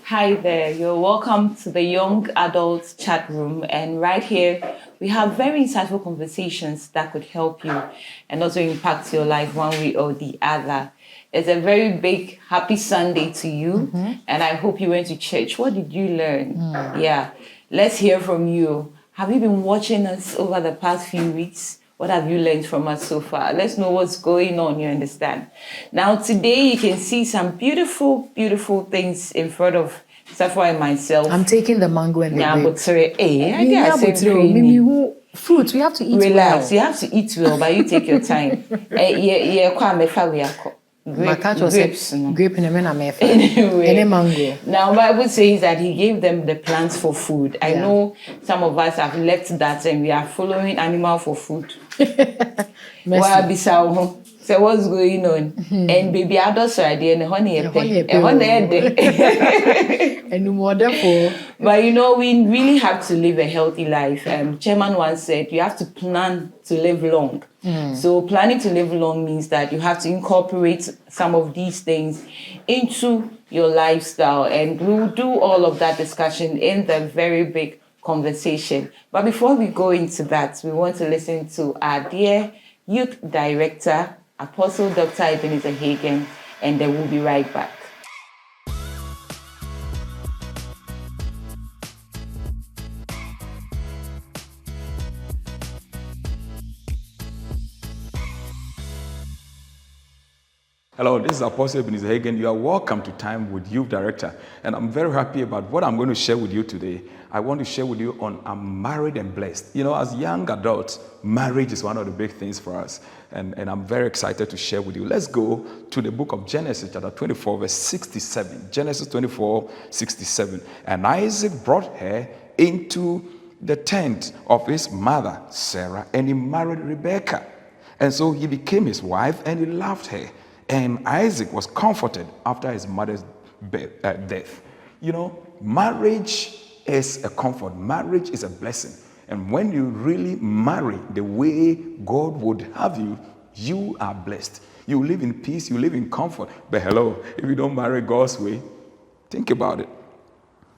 Hi there, you're welcome to the Young Adult Chatroom. And right here, we have very insightful conversations that could help you and also impact your life one way or the other. It's a very big happy Sunday to you, and I hope you went to church. What did you learn? Yeah, let's hear from you. Have you been watching us over the past few weeks? What have you learned from us so far? Let's know what's going on, you understand? Now, today you can see some beautiful, beautiful things in front of Safwa and myself. I'm taking the mango and the grape. Fruit, we have to eat Relax, well. you have to eat well, but you take your time. Grapes. Grape and Anyway, mango. Now, Bible says that he gave them the plants for food. I know some of us have left that and we are following animal for food. So what's going on? And baby, I don't say idea and honey and But you know, we really have to live a healthy life. Chairman once said you have to plan to live long. So planning to live long means that you have to incorporate some of these things into your lifestyle, and we'll do all of that discussion in the very big conversation. But before we go into that, we want to listen to our dear youth director, Apostle Dr. Ebenezer Hagen, and then we'll be right back. Hello, this is Apostle Ebenezer Hagen. You are welcome to Time with Youth Director. And I'm very happy about what I'm going to share with you today. I want to share with you on I'm married and blessed. You know, as young adults, marriage is one of the big things for us. And I'm very excited to share with you. Let's go to the book of Genesis, chapter 24, verse 67. Genesis 24, 67. And Isaac brought her into the tent of his mother, Sarah, and he married Rebekah. And so he became his wife and he loved her. And Isaac was comforted after his mother's death. You know, marriage is a comfort. Marriage is a blessing. And when you really marry the way God would have you, you are blessed. You live in peace, you live in comfort. But hello, if you don't marry God's way, think about it.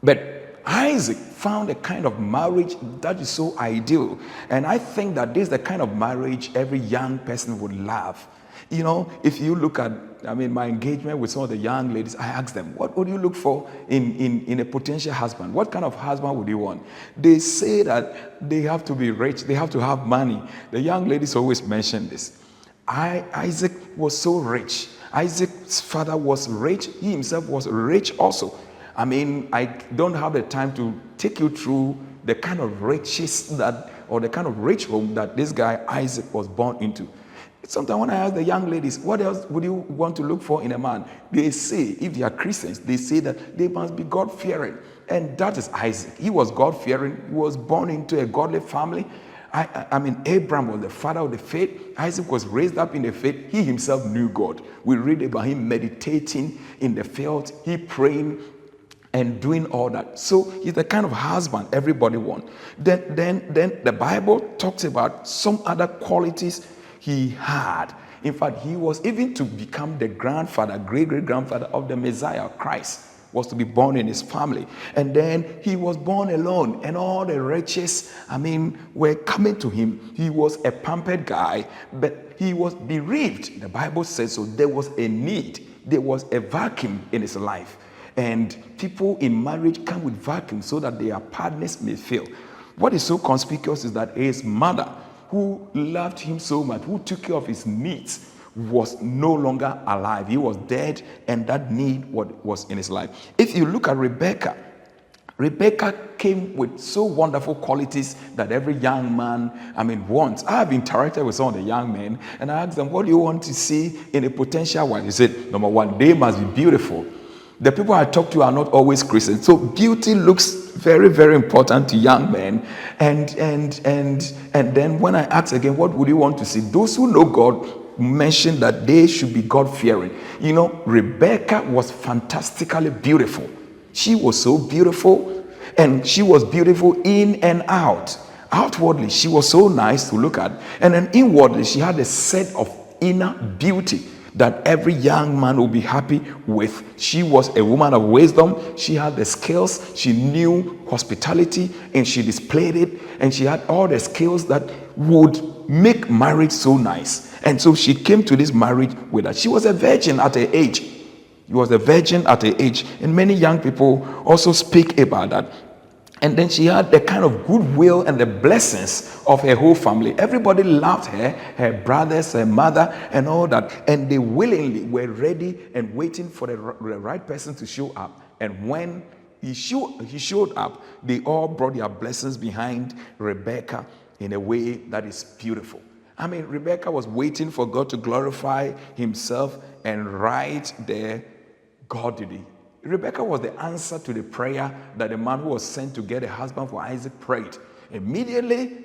But Isaac found a kind of marriage that is so ideal. And I think that this is the kind of marriage every young person would love. You know, if you look at, my engagement with some of the young ladies, I ask them, what would you look for in a potential husband? What kind of husband would you want? They say that they have to be rich, they have to have money. The young ladies always mention this. Isaac was so rich. Isaac's father was rich. He himself was rich also. I don't have the time to take you through the kind of riches or the kind of rich home that this guy Isaac was born into. Sometimes when I ask the young ladies, what else would you want to look for in a man? They say, if they are Christians, they say that they must be God-fearing. And that is Isaac. He was God-fearing. He was born into a godly family. Abraham was the father of the faith. Isaac was raised up in the faith. He himself knew God. We read about him meditating in the field, he praying and doing all that. So he's the kind of husband everybody wants. Then the Bible talks about some other qualities he had. In fact, he was even to become the grandfather, great-great-grandfather of the Messiah, Christ, was to be born in his family. And then he was born alone, and all the riches, were coming to him. He was a pampered guy, but he was bereaved. The Bible says so. There was a need. There was a vacuum in his life. And people in marriage come with vacuum so that their partners may fill. What is so conspicuous is that his mother, who loved him so much, who took care of his needs, was no longer alive. He was dead, and that need was in his life. If you look at Rebekah came with so wonderful qualities that every young man, wants. I have interacted with some of the young men, and I asked them, what do you want to see in a potential wife? He said, number one, they must be beautiful. The people I talk to are not always Christians. So beauty looks very, very important to young men. And then when I ask again, what would you want to see? Those who know God mention that they should be God-fearing. You know, Rebekah was fantastically beautiful. She was so beautiful, and she was beautiful in and out. Outwardly, she was so nice to look at. And then inwardly, she had a set of inner beauty that every young man will be happy with. She was a woman of wisdom. She had the skills. She knew hospitality and she displayed it. And she had all the skills that would make marriage so nice. And so she came to this marriage with that. She was a virgin at her age. She was a virgin at her age. And many young people also speak about that. And then she had the kind of goodwill and the blessings of her whole family. Everybody loved her, her brothers, her mother, and all that. And they willingly were ready and waiting for the right person to show up. And when he showed up, they all brought their blessings behind Rebecca in a way that is beautiful. I mean, Rebecca was waiting for God to glorify himself, and right there, God did it. Rebecca was the answer to the prayer that the man who was sent to get a husband for Isaac prayed. Immediately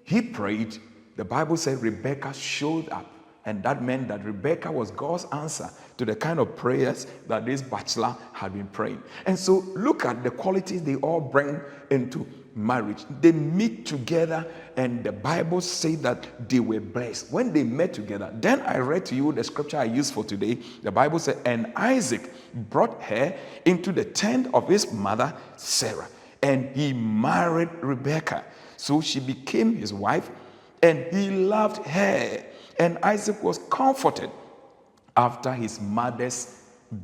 he prayed, the Bible said Rebecca showed up. And that meant that Rebecca was God's answer to the kind of prayers that this bachelor had been praying. And so look at the qualities they all bring into marriage. They meet together, and the Bible says that they were blessed when they met together. Then I read to you the scripture I used for today. The Bible said, and Isaac brought her into the tent of his mother Sarah, and he married Rebekah. So she became his wife, and he loved her. And Isaac was comforted after his mother's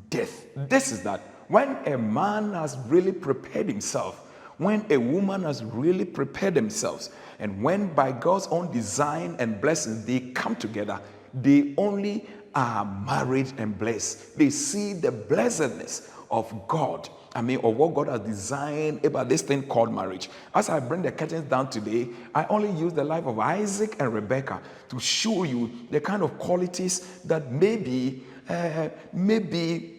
death. This is that when a man has really prepared himself, when a woman has really prepared themselves, and when by God's own design and blessings they come together, they only are married and blessed. They see the blessedness of God. I mean, or what God has designed about this thing called marriage. As I bring the curtains down today, I only use the life of Isaac and Rebekah to show you the kind of qualities that maybe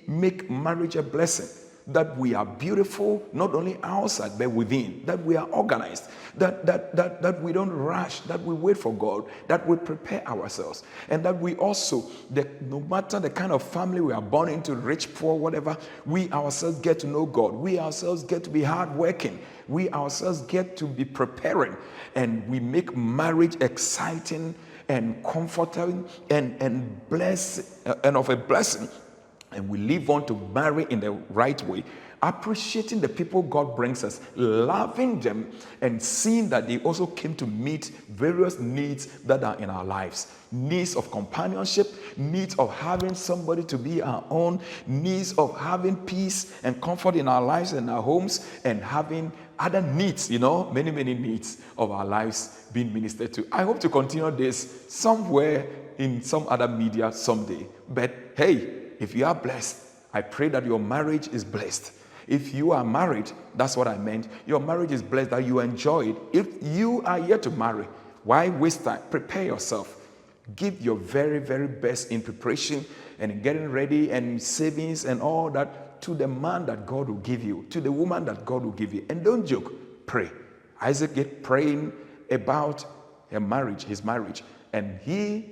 make marriage a blessing. That we are beautiful, not only outside, but within. That we are organized. That we don't rush. That we wait for God. That we prepare ourselves. And that we also, no matter the kind of family we are born into, rich, poor, whatever, we ourselves get to know God. We ourselves get to be hardworking. We ourselves get to be preparing. And we make marriage exciting and comforting and blessed and of a blessing. And we live on to marry in the right way, appreciating the people God brings us, loving them, and seeing that they also came to meet various needs that are in our lives. Needs of companionship, needs of having somebody to be our own, needs of having peace and comfort in our lives and our homes, and having other needs, many, many needs of our lives being ministered to. I hope to continue this somewhere in some other media someday. But hey, if you are blessed, I pray that your marriage is blessed. If you are married, that's what I meant. Your marriage is blessed, that you enjoy it. If you are yet to marry, why waste time? Prepare yourself. Give your very, very best in preparation and in getting ready and savings and all that to the man that God will give you, to the woman that God will give you. And don't joke, pray. Isaac get praying about his marriage, and he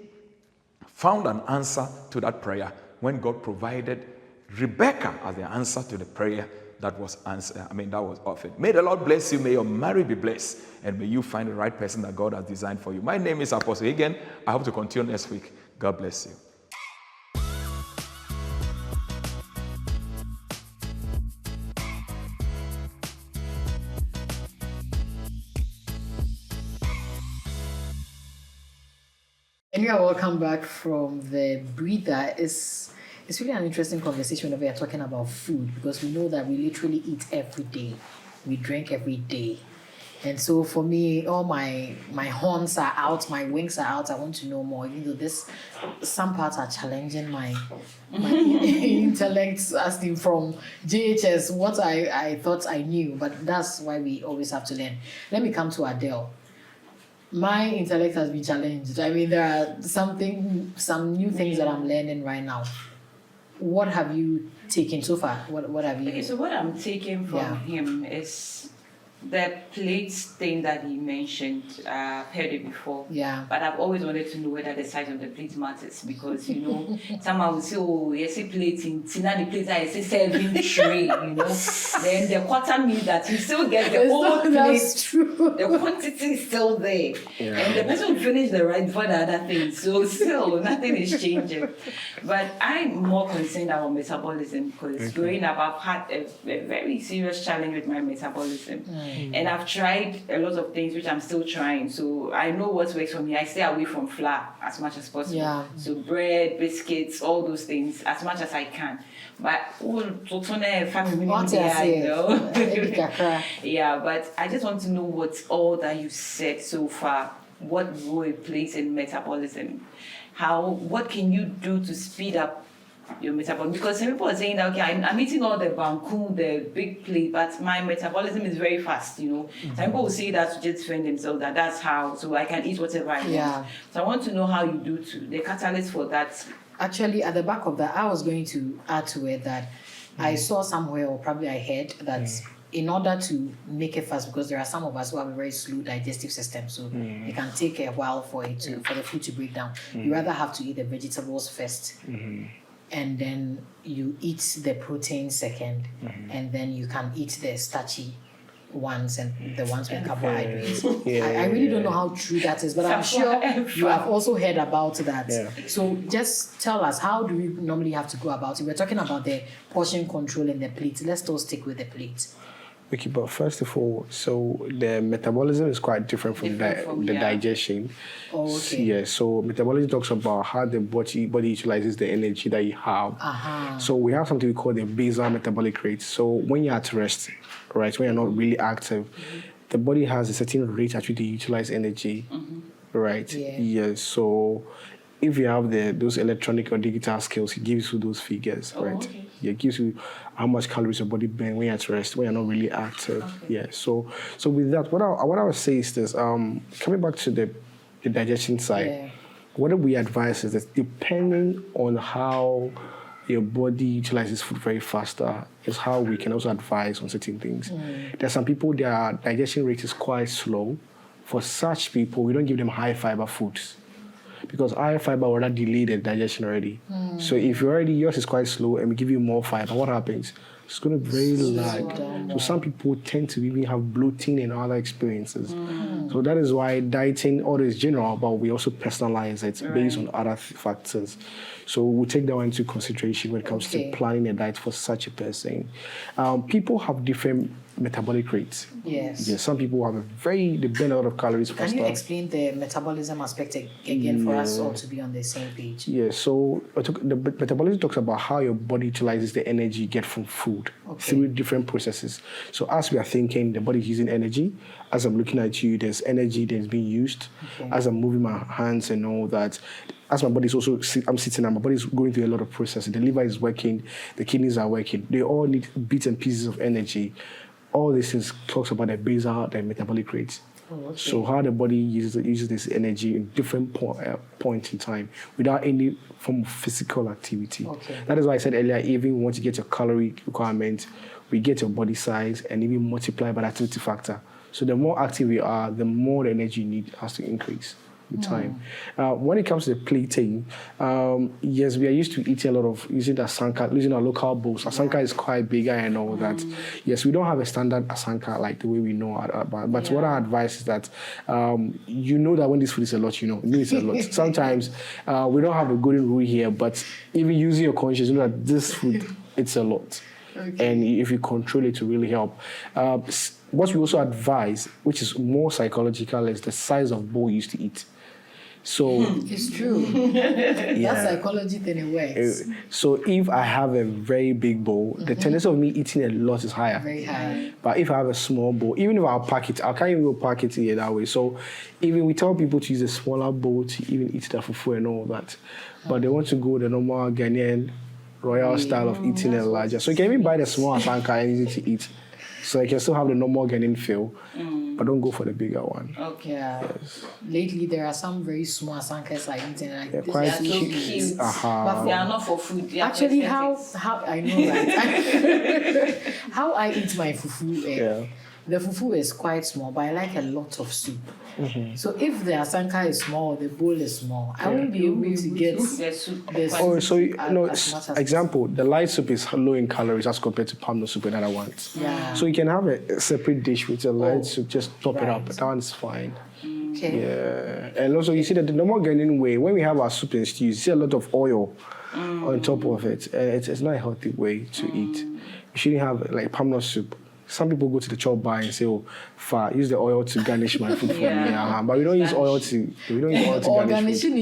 found an answer to that prayer when God provided Rebekah as the answer to the prayer that was offered. May the Lord bless you. May your marriage be blessed. And may you find the right person that God has designed for you. My name is Apostle Hagen. I hope to continue next week. God bless you. And you are welcome back from the breather. It's really an interesting conversation whenever we are talking about food, because we know that we literally eat every day. We drink every day. And so for me, all my horns are out, my wings are out. I want to know more. Even though some parts are challenging my intellect, asking from JHS what I thought I knew, but that's why we always have to learn. Let me come to Adele. My intellect has been challenged. I mean, there are some new things that I'm learning right now. What have you taken so far? What have you? So what I'm taking from him is The plates thing that he mentioned, I've heard it before. Yeah. But I've always wanted to know whether the size of the plate matters because, someone will say, oh, yes, a plate in Tina, the plate is a serving tray, Then the quarter means that you still get the whole plate. That's true. The quantity is still there. Yeah. And the person will finish the right before the other thing. So still, nothing is changing. But I'm more concerned about metabolism because growing up, I've had a very serious challenge with my metabolism. And I've tried a lot of things which I'm still trying. So I know what works for me. I stay away from flour as much as possible. Yeah. So bread, biscuits, all those things as much as I can. But family, yeah, but I just want to know what's all that you said so far. What role it plays in metabolism? What can you do to speed up your metabolism? Because some people are saying that, okay, I'm eating all the banku, the big plate, but my metabolism is very fast, Some people will say that to just defend themselves, that's how, so I can eat whatever I want. So I want to know how you do the catalyst for that. Actually, at the back of that, I was going to add to it that I saw somewhere, or probably I heard, that in order to make it fast, because there are some of us who have a very slow digestive system, so it can take a while for the food to break down. You rather have to eat the vegetables first. And then you eat the protein second, and then you can eat the starchy ones and the ones with carbohydrates. I really don't know how true that is, but I'm sure you have also heard about that. So just tell us, how do we normally have to go about it? We're talking about the portion control and the plate. Let's still stick with the plate. Okay, but first of all, so the metabolism is quite different from the digestion. Oh, okay. Yeah, so metabolism talks about how the body utilizes the energy that you have. So we have something we call the basal metabolic rate. So when you're at rest, right, when you're not really active, the body has a certain rate at which they utilize energy, right? Yeah. So if you have those electronic or digital skills, it gives you those figures, right? Okay. Yeah, it gives you how much calories your body burns when you're at rest, when you're not really active. Okay. Yeah. So with that, what I would say is this: coming back to the digestion side, what we advise is that depending on how your body utilizes food very faster is how we can also advise on certain things. There are some people, their digestion rate is quite slow. For such people, we don't give them high fiber foods, because high fiber will not delay the digestion already. So if yours is quite slow and we give you more fiber, what happens? It's going to very lag. So some people tend to even have bloating and other experiences. So that is why dieting, although is general, but we also personalize it based on other factors. So we take that one into consideration when it comes to planning a diet for such a person. People have different metabolic rates. Yes. Yeah, some people have they burn a lot of calories faster. Can you explain the metabolism aspect again for us all to be on the same page? Yeah, so the metabolism talks about how your body utilizes the energy you get from food through different processes. So as we are thinking, the body is using energy. As I'm looking at you, there's energy that's being used. As I'm moving my hands and all that. As my body is also, I'm sitting and my body is going through a lot of processes. The liver is working, the kidneys are working. They all need bits and pieces of energy. All this talks about the basal, the metabolic rates. So how the body uses this energy in different points in time without any form of physical activity. That is why I said earlier, even once you get your calorie requirement, we get your body size and even multiply by the activity factor. So the more active you are, the more the energy you need has to increase with time. When it comes to the plating, yes, we are used to eating a lot of using the asanka, using our local bowls. Asanka is quite bigger and all that. Yes, we don't have a standard asanka like the way we know. But what I advise is that you know that when this food is a lot, you know it's a lot. Sometimes we don't have a golden rule here, but even using your conscience, you know that this food, it's a lot. And if you control it to really help. What we also advise, which is more psychological, is the size of bowl you used to eat. So it's true. That psychology thing, it works. So if I have a very big bowl, the tendency of me eating a lot is higher. Very high. But if I have a small bowl, even if I'll pack it, I can't even pack it here that way. So even we tell people to use a smaller bowl to even eat the fufu and all that. But they want to go the normal Ghanaian royal style of eating a larger. So you can even buy the small asanka and easy to eat. So you can still have the normal Ghanaian feel, but don't go for the bigger one. Okay. Yes. Lately, there are some very small asankas I eat, and They're quite so cute. But They are not for food. They are actually, for how aesthetics. I know, right? How I eat my fufu. the fufu is quite small, but I like a lot of soup. So if the asanka is small, the bowl is small, I won't be able to get The soup. the Oh, soup so as much as example, the light soup is low in calories as compared to palm nut soup and other ones. Yeah. So you can have a separate dish with a light soup, just top it up. right. That one's fine. Okay. Yeah, and also you see that the normal Ghanaian way, when we have our soup and stew, you see a lot of oil on top of it. It's not a healthy way to eat. You shouldn't have like palm nut soup. Some people go to the chop bar and say, "Oh, use the oil to garnish my food for me." But we don't use oil to garnish food.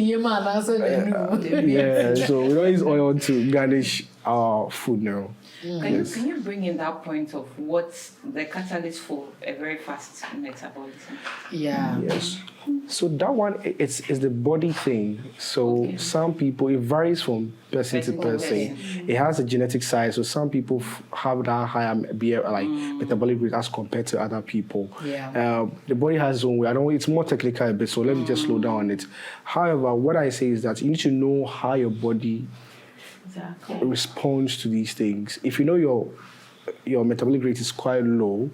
Yeah, so we don't use oil to garnish our food now. Can you bring in that point of what's the catalyst for a very fast metabolism? Yeah. Yes. So that one, it's the body thing. So some people, it varies from person to person. It has a genetic side. So some people have that higher metabolic rate as compared to other people. Yeah. The body has its own way. It's more technical a bit, so let me just slow down on it. However, what I say is that you need to know how your body responds to these things. If you know your metabolic rate is quite low,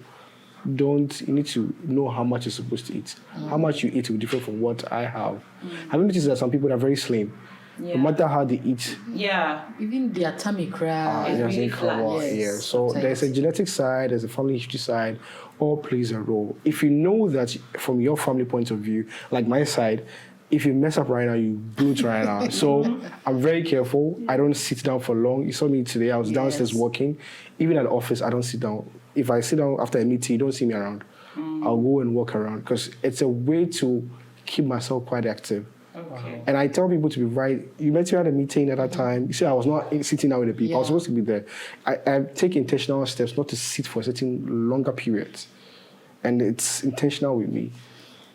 you need to know how much you're supposed to eat. How much you eat will differ from what I have. Have you noticed that some people are very slim? No matter how they eat. Even their tummy cry. It's really flat. Yes. So there's a genetic side, there's a family history side, all plays a role. If you know that from your family point of view, like my side, if you mess up right now, you bloat right now. So I'm very careful. I don't sit down for long. You saw me today. I was downstairs working. Even at the office, I don't sit down. If I sit down after a meeting, you don't see me around. I'll go and walk around because it's a way to keep myself quite active. Okay. And I tell people to be right. You met me at a meeting at that time. You see, I was not sitting down with the people. I was supposed to be there. I take intentional steps not to sit for a certain longer periods. And it's intentional with me.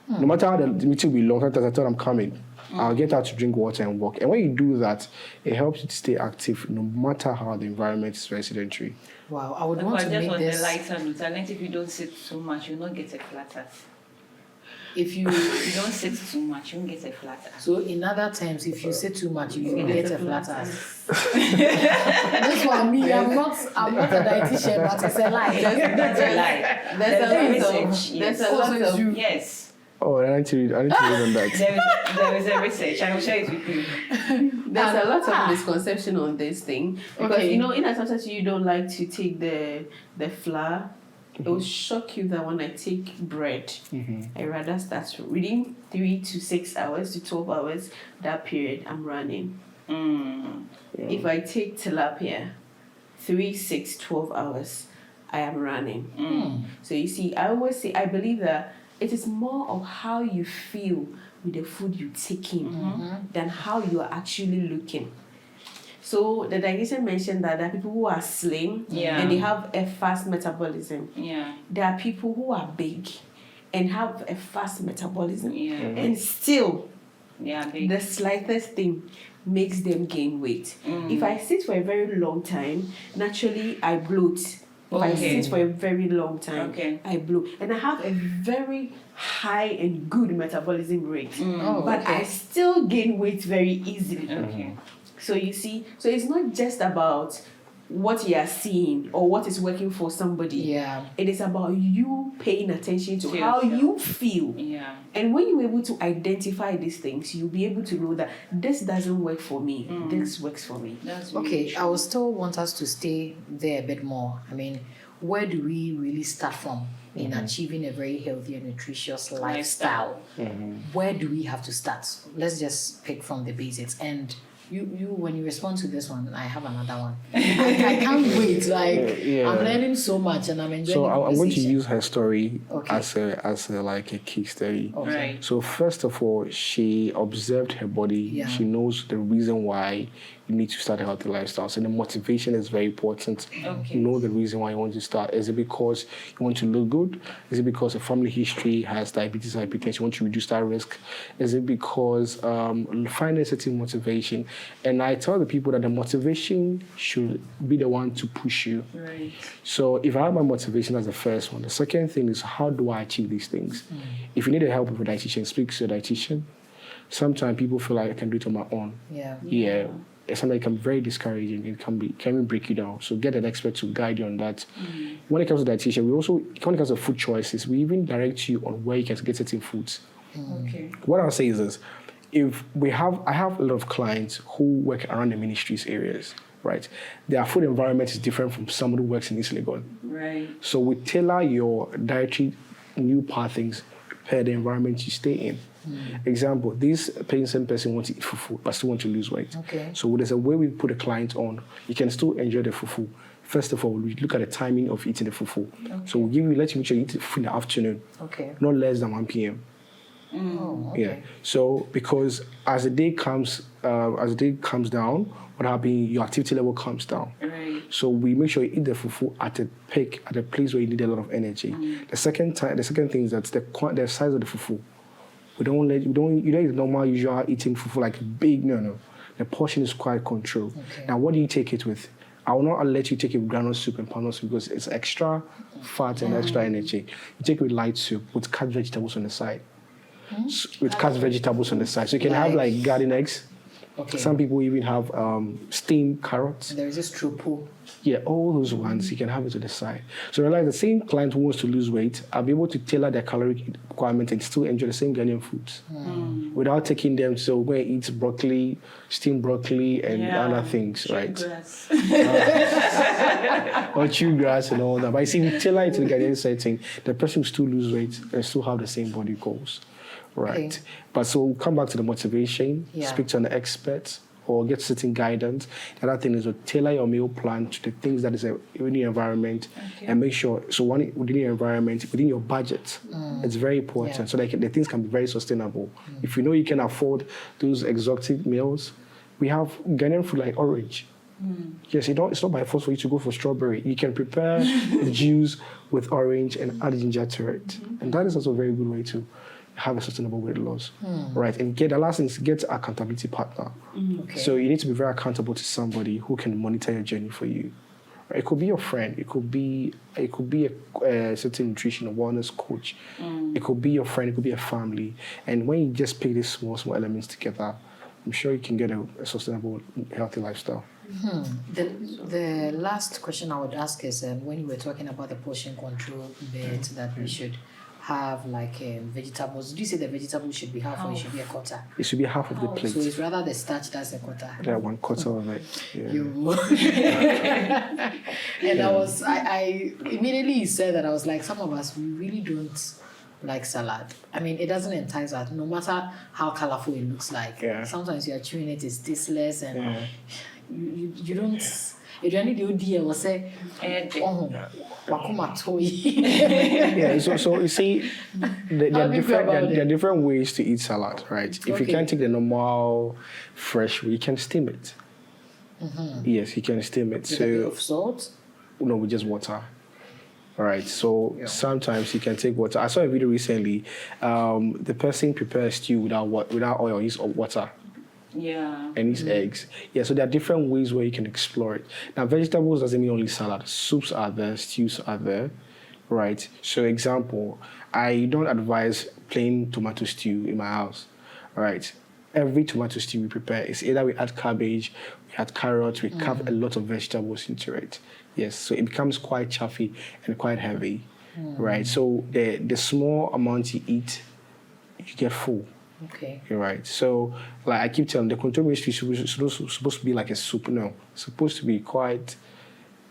No matter how the meeting will be long, sometimes I tell them I'm coming. I'll get out to drink water and walk. And when you do that, it helps you to stay active no matter how the environment is very sedentary. Wow, I would want to just make on this. the lighter note, I learned if you don't sit too much, you'll not get a flatter. If you You don't sit too much, you won't get a flatter. so in other terms, if you say too much, you will get a flat ass. That's what I mean. I'm not a dietitian, but it's a lie. That's a lie. There's a lot of yes. Oh, I need to read on that. There is a research. I will share it with you. There's a lot of misconception on this thing because in as much as you don't like to take the flour, it will shock you that when I take bread, I rather start within 3 to 6 hours to 12 hours. That period I'm running. If I take tilapia, 3, 6, 12 hours, I am running. So you see, I always say I believe that it is more of how you feel with the food you take in than how you are actually looking. So the dietitian mentioned that there are people who are slim and they have a fast metabolism. There are people who are big and have a fast metabolism. And still, the slightest thing makes them gain weight. If I sit for a very long time, naturally I bloat. If I sit for a very long time, I bloat. And I have a very high and good metabolism rate. But I still gain weight very easily. So you see, so it's not just about what you are seeing or what is working for somebody. It is about you paying attention to how you feel. And when you're able to identify these things, you'll be able to know that this doesn't work for me. This works for me. That's really Okay, true. I will still want us to stay there a bit more. I mean, where do we really start from in achieving a very healthy and nutritious lifestyle? Where do we have to start? Let's just pick from the basics. And you when you respond to this one, I have another one. I can't wait. I'm learning so much and I'm enjoying So the I'm going to conversation. use her story as a case study. Right. So first of all, she observed her body. She knows the reason why you need to start a healthy lifestyle. So the motivation is very important. Okay. You know the reason why you want to start. Is it because you want to look good? Is it because a family history has diabetes, hypertension, you want to reduce that risk? Is it because finding a certain motivation? And I tell the people that the motivation should be the one to push you. Right. So if I have my motivation as the first one, the second thing is how do I achieve these things? If you need help with a dietitian, speak to a dietitian. Sometimes people feel like I can do it on my own. it's something that can be very discouraging. It can even break you down. So get an expert to guide you on that. When it comes to dietitian, when it comes to food choices, we even direct you on where you can get certain foods. Okay. What I'll say is this: I have a lot of clients who work around the ministries areas, right? Their food environment is different from someone who works in East Legon. Right. So we tailor your dietary new pathings per the environment you stay in. Example, this person wants to eat fufu but still want to lose weight. Okay. So there's a way we put a client on. You can still enjoy the fufu. First of all, we look at the timing of eating the fufu. Okay. So let you make sure you eat the fufu in the afternoon. Okay. Not less than 1 p.m. Oh, okay. Yeah. So because as the day comes down, what happens? Your activity level comes down. Right. So we make sure you eat the fufu at a peak, at a place where you need a lot of energy. The second thing is that the size of the fufu. You know, it's normal usual eating fufu like big. No. The portion is quite controlled. Okay. Now, what do you take it with? I will not let you take it with granule soup and pounded soup because it's extra fat and extra energy. You take it with light soup with cut vegetables on the side. So you can have like garden eggs. Okay. Some people even have steamed carrots. And there is this trupu. Yeah, all those ones, you can have it to the side. So realize the same client who wants to lose weight, I'll be able to tailor their caloric requirement and still enjoy the same Ghanaian foods without taking them to go and eat broccoli, steamed broccoli, and other things, right? Grass. Or chew grass and all that. But you see, we tailor it to the Ghanaian setting, the person will still lose weight and still have the same body goals, right? Okay. But so we'll come back to the motivation, Yeah. speak to an expert, or get certain guidance. The other thing is to tailor your meal plan to the things that is in your environment and make sure, so within your environment, within your budget, it's very important so that the things can be very sustainable. If you know you can afford those exotic meals, we have Ghanaian food like orange. Yes, it's not by force for you to go for strawberry. You can prepare juice with orange and add ginger to it. And that is also a very good way to have a sustainable weight loss, right? And the last thing is get an accountability partner. Okay. So you need to be very accountable to somebody who can monitor your journey for you. Right? It could be your friend. It could be a certain nutrition or wellness coach. It could be your friend. It could be a family. And when you just pick these small elements together, I'm sure you can get a sustainable, healthy lifestyle. The last question I would ask is when you were talking about the portion control bit that we should have like vegetables. Did you say the vegetables should be half or it should be a quarter? It should be half of the plate. So it's rather the starch that's a quarter. Yeah, 1/4 of it. Yeah. And I immediately said that I was like, some of us, we really don't like salad. I mean, it doesn't entice us, no matter how colorful it looks like. Yeah. Sometimes you are chewing it, it's tasteless and you don't. Aduane de odi e wo say wakoma toy. Yeah, so you see, there are different ways to eat salad, right? If you can't take the normal fresh way, you can steam it. Yes, you can steam it. With a bit of salt? No, with just water. All right, so sometimes you can take water. I saw a video recently. The person prepares stew without oil, use water. Yeah. And use eggs. Yeah, so there are different ways where you can explore it. Now, vegetables doesn't mean only salad. Soups are there, stews are there, right? So, example, I don't advise plain tomato stew in my house, all right? Every tomato stew we prepare is either we add cabbage, we add carrots, we carve a lot of vegetables into it. Yes, so it becomes quite chaffy and quite heavy, right? So the small amount you eat, you get full. Okay. You're right. So, like I keep telling, the control ministry is supposed to be like a soup. No, it's supposed to be quite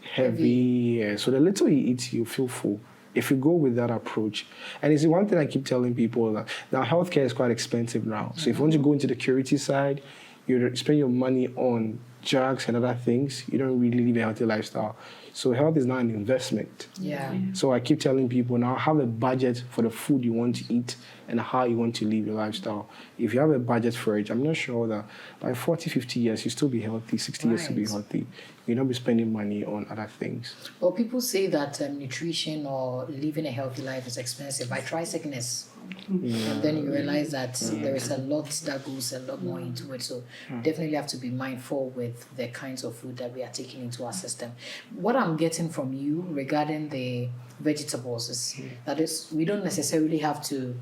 heavy. Yeah. So the little you eat, you feel full. If you go with that approach, and it's one thing I keep telling people that now healthcare is quite expensive now. So if you want to go into the security side, you spend your money on drugs and other things. You don't really live a healthy lifestyle. So health is now an investment. Yeah. So I keep telling people now have a budget for the food you want to eat and how you want to live your lifestyle. If you have a budget for it, I'm not sure that by 40, 50 years, you'll still be healthy, 60 years to be healthy. You'll not be spending money on other things. Well, people say that nutrition or living a healthy life is expensive. I try sickness. And then you realize that there is a lot that goes a lot more into it. So definitely have to be mindful with the kinds of food that we are taking into our system. What I'm getting from you regarding the vegetables is that we don't necessarily have to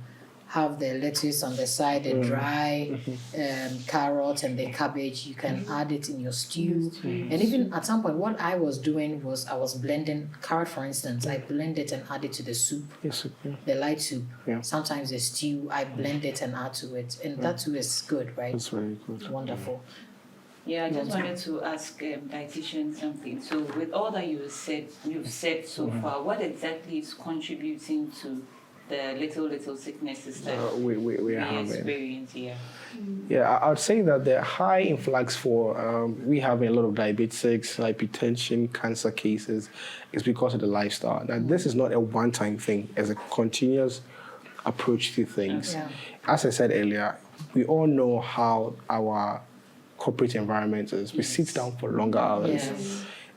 have the lettuce on the side, the dry carrot and the cabbage. You can add it in your stew. And even at some point, what I was doing was I was blending carrot, for instance. I blend it and add it to the soup, the light soup. Sometimes the stew, I blend it and add to it. And that too is good, right? That's very good. Wonderful. Yeah, I just wanted to ask dietitian something. So, with all that you've said so far, what exactly is contributing to the little sicknesses that we are having? Experience here? Yeah, I would say that the high influx for we have a lot of diabetics, hypertension, cancer cases is because of the lifestyle. Now, this is not a one-time thing; it's a continuous approach to things. As I said earlier, we all know how our corporate environment is. We sit down for longer hours.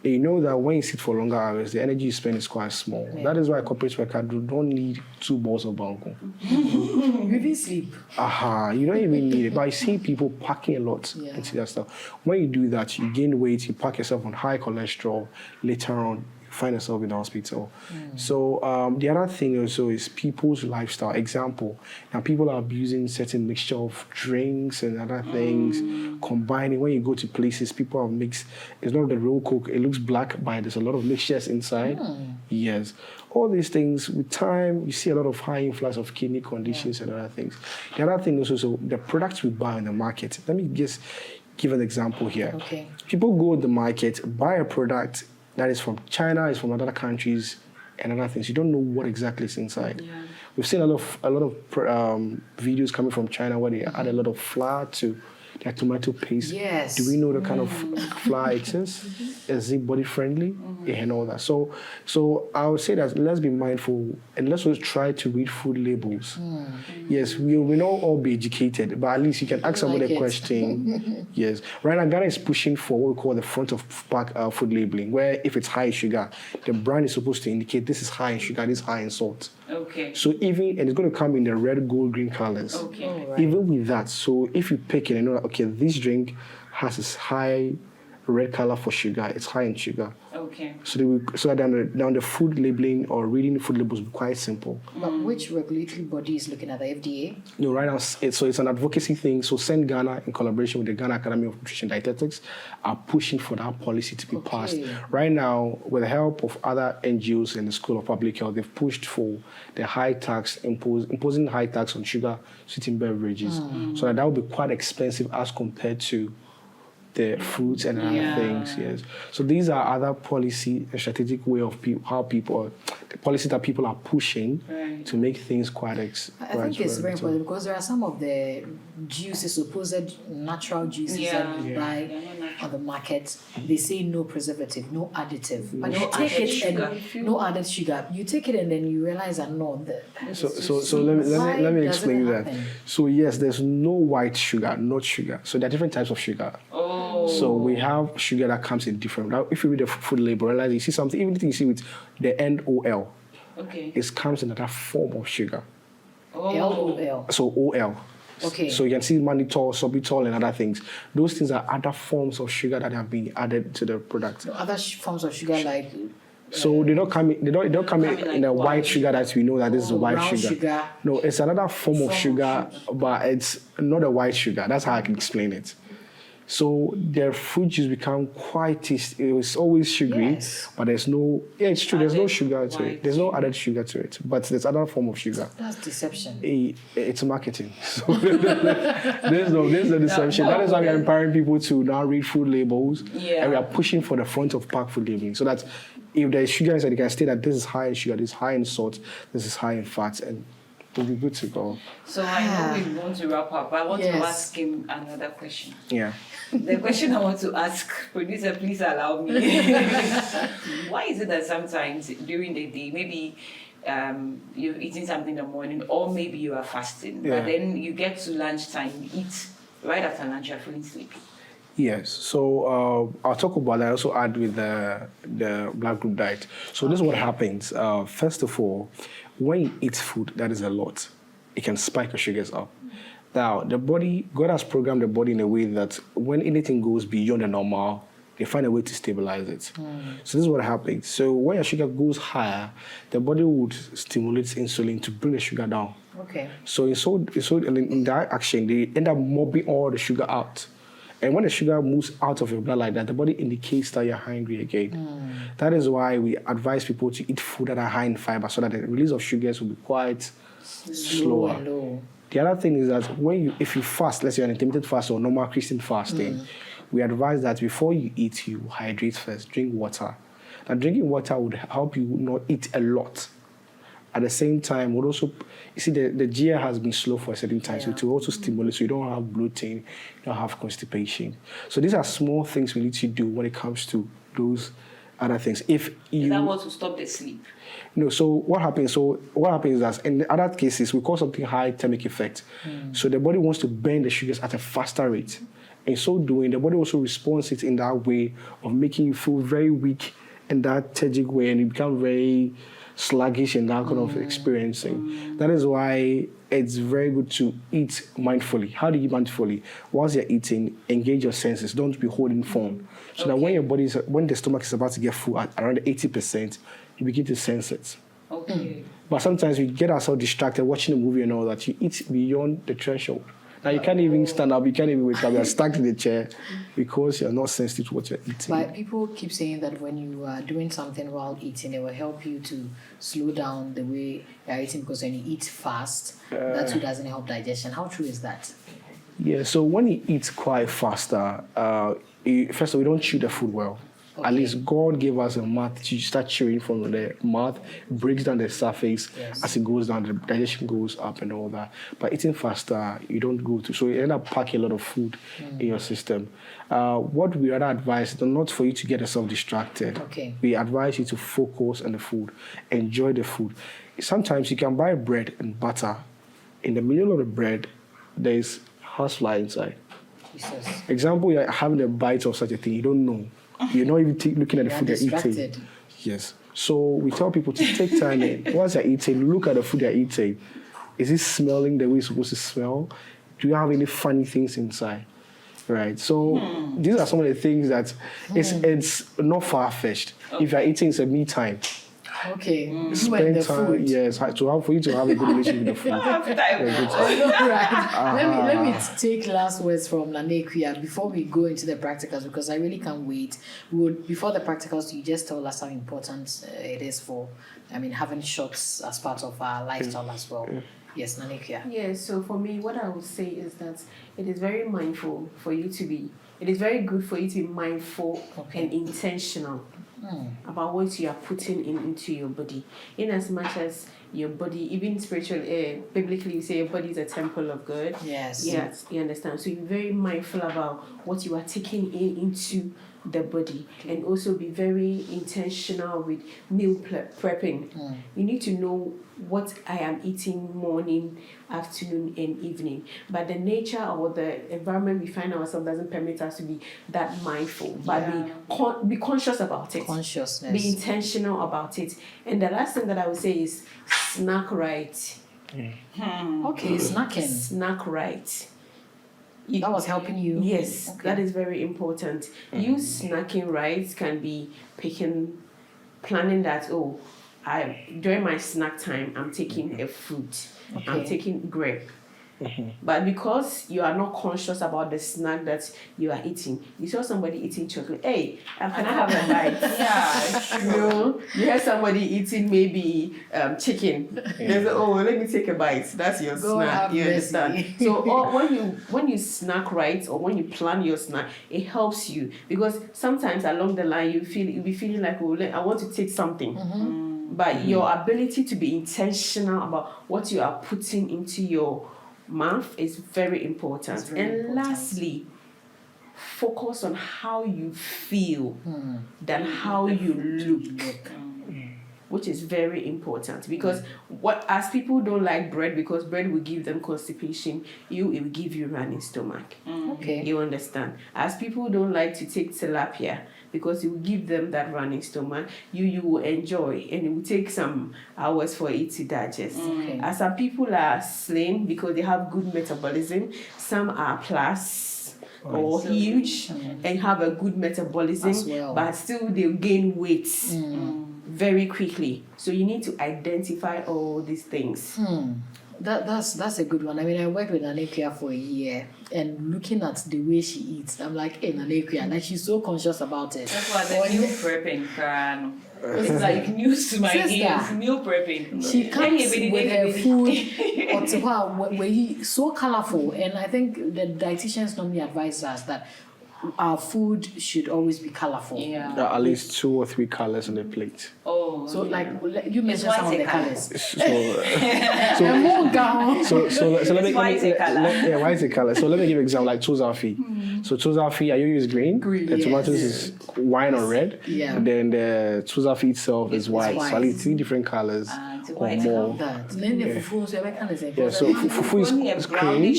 And you know that when you sit for longer hours, the energy you spend is quite small. That is why corporate workers don't need 2 balls of banku. You even sleep. You don't even need it. But I see people packing a lot into that stuff. When you do that, you gain weight, you pack yourself on high cholesterol. Later on, find yourself in the hospital. So the other thing also is people's lifestyle. Example, now people are abusing certain mixture of drinks and other things, combining. When you go to places, people have mixed, it's not the real Coke, it looks black, but there's a lot of mixtures inside. Yes. All these things, with time, you see a lot of high influx of kidney conditions and other things. The other thing is also the products we buy on the market. Let me just give an example here. People go to the market, buy a product that is from China, is from other countries, and other things. You don't know what exactly is inside. We've seen a lot of videos coming from China where they add a lot of flour to their tomato paste. Do we know the kind of flour it is? Is it body friendly? And all that. So I would say that let's be mindful and let's also try to read food labels. Yes, we will not all be educated, but at least you can ask somebody a question. Yes. Right now, Ghana is pushing for what we call the front of pack food labeling, where if it's high in sugar, the brand is supposed to indicate this is high in sugar, this is high in salt. So and it's going to come in the red, gold, green colors. Even with that, so if you pick it and know that, okay, this drink has this high red color for sugar, it's high in sugar. So that down the food labeling or reading food labels will be quite simple. But which regulatory body is looking at the FDA? No, right now, it's an advocacy thing. So Send Ghana, in collaboration with the Ghana Academy of Nutrition and Dietetics, are pushing for that policy to be passed. Right now, with the help of other NGOs and the School of Public Health, they've pushed for the high tax, imposing high tax on sugar, sweetened beverages. So that will be quite expensive as compared to the fruits and other things. Yes. So these are other policy and strategic way of the policy that people are pushing to make things quite I think it's very important because there are some of the juices, supposed natural juices that you buy on the market. They say no preservative, no additive, but you take it and no added sugar. You take it and then you realize that no. So let me explain that. So yes, there's no white sugar, not sugar. So there are different types of sugar. So we have sugar that comes in different. Now, if you read the food label, realize you see something, even if you see with the NOL, it comes in another form of sugar. LOL. So OL. So you can see mannitol, sorbitol, and other things. Those things are other forms of sugar that have been added to the product. Other forms of sugar like. So they don't come in the white sugar that we know that this is a white sugar. No, it's another form of sugar, but it's not a white sugar. That's how I can explain it. So their fruit juice become quite tasty. It was always sugary, but there's no. Yeah, it's true. There's no sugar to it. There's no added sugar to it, but there's other form of sugar. That's deception. It's marketing. So there's the deception. That is why we are empowering people to now read food labels, and we are pushing for the front of pack food labeling, so that if there is sugar inside, you can state that this is high in sugar, this is high in salt, this is high in fat, and we'll be good to go. So I know we want to wrap up, but I want to ask him another question. Yeah. The question I want to ask, producer, please allow me. Why is it that sometimes during the day, maybe you're eating something in the morning, or maybe you are fasting, but then you get to lunchtime, you eat right after lunch, you're feeling sleepy? Yes, so I'll talk about that. I also add with the black group diet. So this is what happens. First of all, when you eat food that is a lot, it can spike your sugars up. Now, the body, God has programmed the body in a way that when anything goes beyond the normal, they find a way to stabilize it. So this is what happens. So when your sugar goes higher, the body would stimulate insulin to bring the sugar down. Okay. So in that action, they end up mobbing all the sugar out. And when the sugar moves out of your blood like that, the body indicates that you're hungry again. That is why we advise people to eat food that are high in fiber so that the release of sugars will be quite slower. And low. The other thing is that if you fast, let's say an intermittent fast or normal Christian fasting, we advise that before you eat, you hydrate first, drink water. Now, drinking water would help you not eat a lot. At the same time, would also, you see, the GI has been slow for a certain time, so it will also stimulate, so you don't have bloating, you don't have constipation. So these are small things we need to do when it comes to those other things. Is that what will stop the sleep? No, so what happens is that in the other cases, we call something high thermic effect. So the body wants to burn the sugars at a faster rate. In so doing, the body also responds it in that way of making you feel very weak in that tragic way, and you become very sluggish in that kind of experiencing. That is why it's very good to eat mindfully. How do you eat mindfully? Whilst you're eating, engage your senses. Don't be holding phone. So that when the stomach is about to get full at around 80%, you begin to sense it. Okay. But sometimes we get ourselves distracted watching a movie and all that. You eat beyond the threshold. Now you can't even stand up, you can't even wake up, you're stuck in the chair because you're not sensitive to what you're eating. But people keep saying that when you are doing something while eating, it will help you to slow down the way you're eating, because when you eat fast, that too doesn't help digestion. How true is that? Yeah, so when you eat quite faster, first of all, you don't chew the food well. Okay. At least God gave us a mouth to start chewing from the mouth, breaks down the surface. As it goes down, the digestion goes up and all that. But eating faster, you don't go to, so you end up packing a lot of food in your system. What we rather advise is not for you to get yourself distracted. Okay. We advise you to focus on the food, enjoy the food. Sometimes you can buy bread and butter. In the middle of the bread, there's housefly inside. Jesus. Example, you're having a bite of such a thing, you don't know. You're not even looking at the food you're distracted. eating. Yes. So we tell people to take time in. Once you're eating, look at the food you're eating. Is it smelling the way it's supposed to smell? Do you have any funny things inside? Right. So these are some of the things that it's not far-fetched. Okay. If you're eating, it's a me time. Okay. Spend time, food. Yes, for you to have a good relationship with the food. Let me take last words from Nanekuya before we go into the practicals, because I really can't wait. Before the practicals, you just told us how important it is for, having shots as part of our lifestyle as well. Yes, Nanekuya. Yes, so for me, what I would say is that it is very mindful for you to be, it is very good for you to be mindful and intentional about what you are putting into your body. In as much as your body, even spiritually, biblically, you say your body is a temple of God. Yes. Yes, you understand. So you're very mindful about what you are taking into the body, and also be very intentional with meal prepping. You need to know what I am eating morning, afternoon, and evening. But the nature or the environment we find ourselves doesn't permit us to be that mindful. But be conscious about it. Consciousness. Be intentional about it. And the last thing that I would say is snack right. Okay, snacking. Snack right. That was helping you? Yes, that is very important. You snacking right can be planning that, during my snack time, I'm taking a fruit. I'm taking grape. But because you are not conscious about the snack that you are eating, you saw somebody eating chocolate. Hey, can I have a bite? You hear somebody eating maybe chicken. They say, let me take a bite. That's your snack. You understand? So when you snack right, or when you plan your snack, it helps you, because sometimes along the line you'll be feeling like, I want to take something. But your ability to be intentional about what you are putting into your mouth is very important. Lastly, focus on how you feel than how you look. Which is very important, because as people don't like bread, because bread will give them constipation, it will give you running stomach. You understand? As people don't like to take tilapia, because it will give them that running stomach, you will enjoy, and it will take some hours for it to digest. As some people are slim because they have good metabolism, some are plus, or huge and have a good metabolism, As well. but still they'll gain weight very quickly. So you need to identify all these things. That's a good one. I mean, I worked with Nanekia for a year, and looking at the way she eats, I'm like, hey, Nanekia, like she's so conscious about it. That's why the meal prepping, it's like news to my Sister, ears. Meal prepping. She comes with her food, or to her, where he so colorful, and I think the dietitians normally advise us that our food should always be colorful. Yeah. There are at least 2 or 3 colors on the plate. Oh. So like you mentioned some of the colors. So let me Why is it color? why is it color? So let me give an example like Tuzalfi. So Tuzalfi, I use green. The tomatoes is wine or red. Yeah. And then the Tuzalfi itself is white. white. So I need 3 different colors or more. Then the fufu, so every kind of Yeah, so fufu is cream.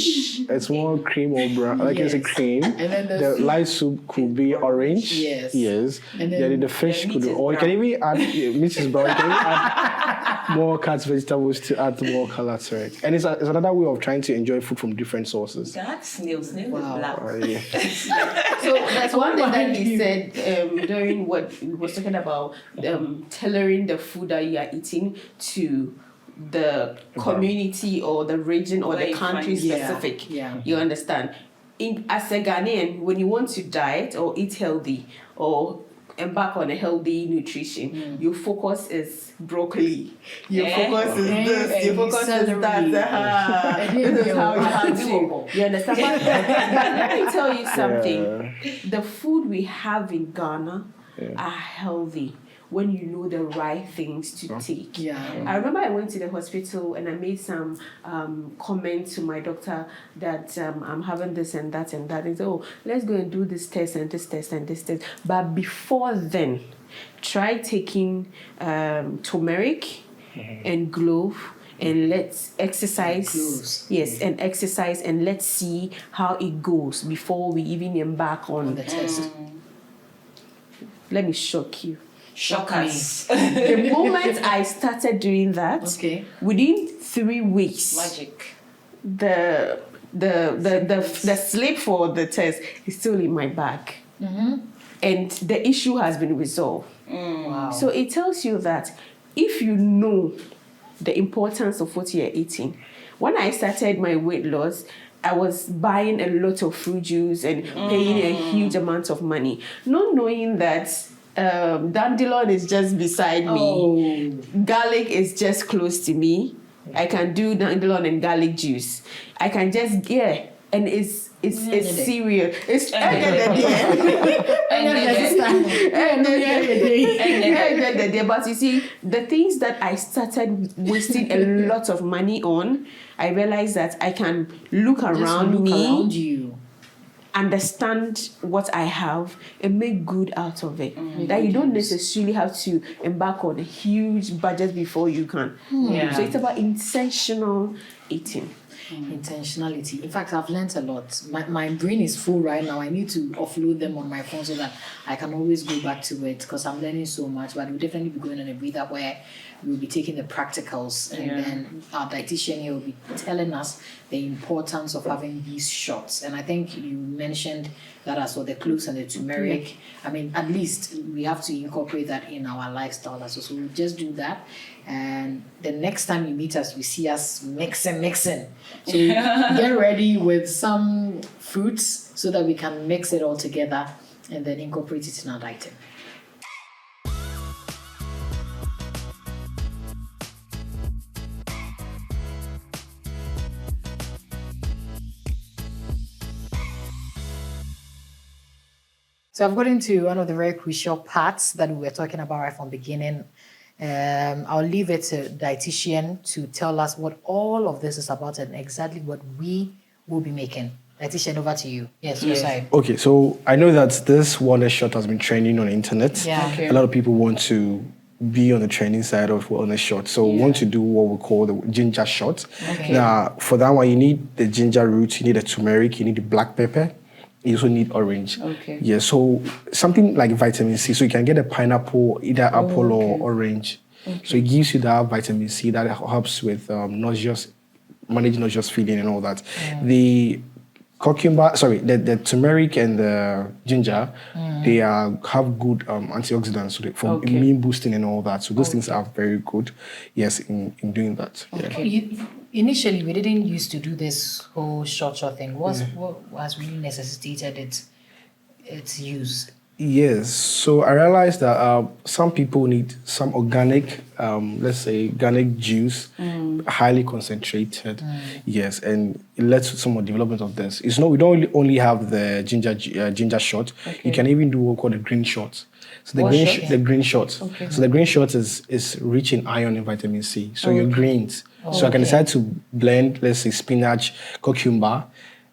It's more cream or brown. Like it's a cream. And then the light soup could be orange. Yes. Yes. And then the fish could, or you can even add meat is brown. You can even add more cuts vegetables to add more color to it. And it's another way of trying to enjoy food from different sources. That's snail. Snail is black. Yeah. So that's one thing that he said during what he was talking about, tailoring the food that you are eating to the community or the region or Where the you country find- specific. Yeah. You understand? As a Ghanaian, when you want to diet or eat healthy or embark on a healthy nutrition, your focus is broccoli. Your focus is this. Your focus is that. This is how you have to. You understand? But let me tell you something. The food we have in Ghana are healthy when you know the right things to take. Yeah. I remember I went to the hospital and I made some comment to my doctor that I'm having this and that and that. And said, oh, let's go and do this test and this test and this test. But before then, try taking turmeric and clove and let's exercise. Cloves. Yes, and exercise and let's see how it goes before we even embark on The test. Let me shock you. Shock us. The moment I started doing that, Okay. within 3 weeks, Magic. the slip for the test is still in my bag, and the issue has been resolved. Wow. So it tells you that if you know the importance of what you're eating. When I started my weight loss, I was buying a lot of fruit juice and paying a huge amount of money, not knowing that dandelion is just beside me. Garlic is just close to me. I can do dandelion and garlic juice. I can just and it's cereal. It's but you see, the things that I started wasting a lot of money on, I realized that I can look around you. Understand what I have and make good out of it. That you don't necessarily have to embark on a huge budget before you can. So it's about intentional eating. Intentionality. In fact, I've learned a lot. My brain is full right now. I need to offload them on my phone so that I can always go back to it because I'm learning so much. But we'll definitely be going on a breather where we'll be taking the practicals and then our dietitian here will be telling us the importance of having these shots. And I think you mentioned that as well, the cloves and the turmeric. I mean, at least we have to incorporate that in our lifestyle as well. So we'll just do that. And the next time you meet us, we see us mixing. So get ready with some fruits so that we can mix it all together and then incorporate it in our diet. So I've gotten to one of the very crucial parts that we were talking about right from the beginning. I'll leave it to dietitian to tell us what all of this is about and exactly what we will be making. Dietitian, over to you. Yes. Sorry. Okay, so I know that this wellness shot has been trending on the internet. Yeah. Okay. A lot of people want to be on the training side of wellness shot. So we want to do what we call the ginger shot. Okay. Now, for that one, you need the ginger root, you need the turmeric, you need the black pepper. You also need orange. Okay. Yeah, so something like vitamin C. So you can get a pineapple, either apple or orange. Okay. So it gives you that vitamin C that helps with managing nauseous feeling and all that. The the turmeric and the ginger, they have good antioxidants for immune boosting and all that. So those things are very good, yes, in doing that. Initially, we didn't used to do this whole short thing. What has really necessitated its use? Yes, so I realized that some people need some organic, let's say organic juice, highly concentrated. Yes, and it led to some of the development of this. It's not, we don't only have the ginger shot. You can even do what we call the green shot. So the green shot. Okay. So the green shot is rich in iron and vitamin C. So your greens. So I can decide to blend, let's say, spinach, cucumber,